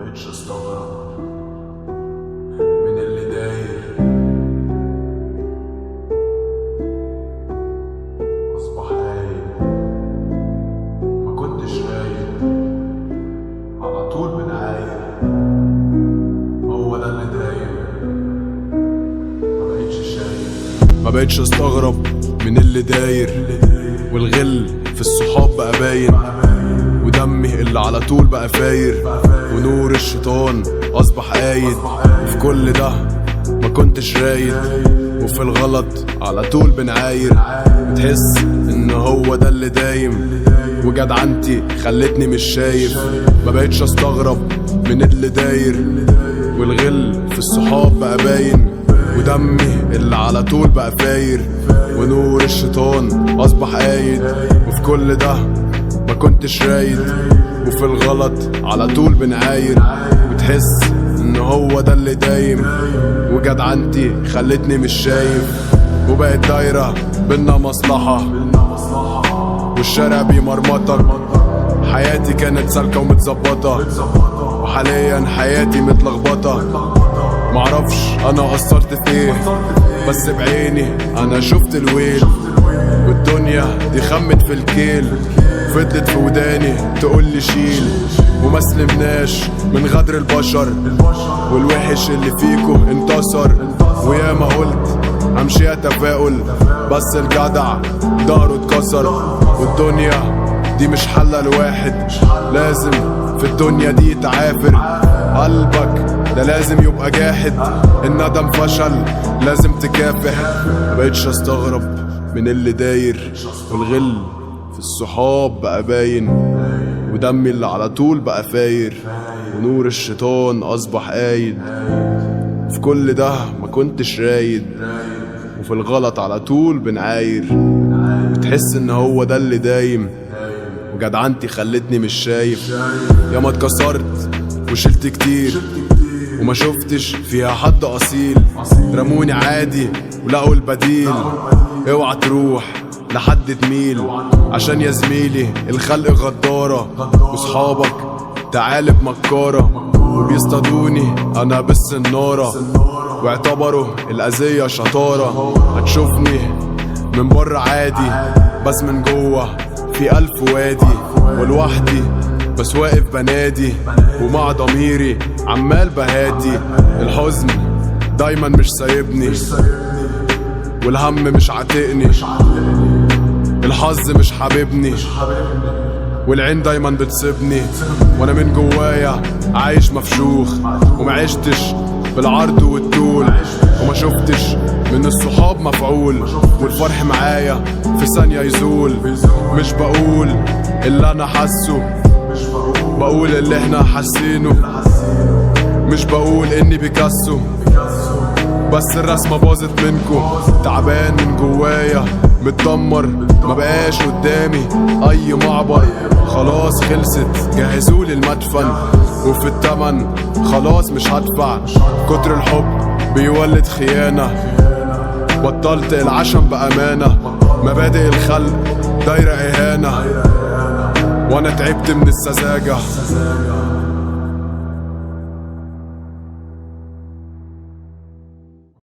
مبقتش استغرب من اللي داير، اصبح قايل ما كنتش رايق، على طول بنعاير، هو ده اللي داير، مبقتش شايف. مبقتش استغرب من اللي داير، والغل في الصحاب بقى باين، ودمي اللي على طول بقى فاير، ونور الشيطان اصبح قايد. وفي كل ده ما كنتش رايد، وفي الغلط على طول بنعاير، بتحس ان هو ده اللي دايم، وجدعنتي خلتني مش شايف. مبقتش استغرب من اللي داير، والغل في الصحاب بقى باين، ودمي اللي على طول بقى فاير، ونور الشيطان اصبح قايد. وفي كل ده ما كنتش رايد، وفي الغلط على طول بنعاير، بتحس ان هو ده اللي دايم، وجدعنتي خلتني مش شايف. وبقت دايرة بينا مصلحة، والشارع بيمرمطك، حياتي كانت سالكة ومتظبطة، وحاليا حياتي متلخبطة. معرفش انا قصرت في ايه، بس بعيني انا شفت الويل، والدنيا دي خمت في الكيل، فضلت في وداني تقولي شيل. وما سلمناش من غدر البشر، والوحش اللي فيكو انتصر. وياما قلت امشي تفاؤل، بس الجدع ضهره اتكسر. والدنيا دي مش حلة لواحد، لازم في الدنيا دي تعافر. قلبك ده لازم يبقى جاحد، الندم فشل لازم تكافح. مبقتش استغرب من اللي داير، والغل في الصحاب بقى باين، ودمي اللي على طول بقى فاير، ونور الشيطان اصبح قايد. في كل ده ما كنتش رايد، وفي الغلط على طول بنعاير، بتحس ان هو ده اللي دايم، وجدعنتي خلتني مش شايف. ياما اتكسرت وشلت كتير، وما شفتش فيها حد اصيل، رموني عادي ولقوا البديل. اوعى تروح لحد تميل، عشان يا زميلي الخلق غدارة، وصحابك تعالب مكارة، وبيصطادوني انا بالسنارة، واعتبروا الاذية شطارة. هتشوفني من بره عادي، بس من جوه في ألف وادي، ولوحدي بس واقف بنادي، ومع ضميري عمال بهادي. الحزن دايما مش سايبني، والهم مش عاتقني، الحظ مش حاببني، والعين دايما بتسيبني. وانا من جوايا عايش مفشوخ، ومعشتش بالعرض والطول، وما شفتش من الصحاب مفعول، والفرح معايا في ثانية يزول. مش بقول اللي انا حاسه، بقول اللي احنا حاسينه. مش بقول اني بيكاسو، بس الرسمة باظت منكو. تعبان من جوايا متدمر، ما بقاش قدامي اي معبر، خلاص خلصت جهزولي المدفن، وفي التمن خلاص مش هدفع. كتر الحب بيولد خيانة، بطلت العشم بأمانة، مبادئ الخلق دايرة إهانة، وانا تعبت من السذاجة.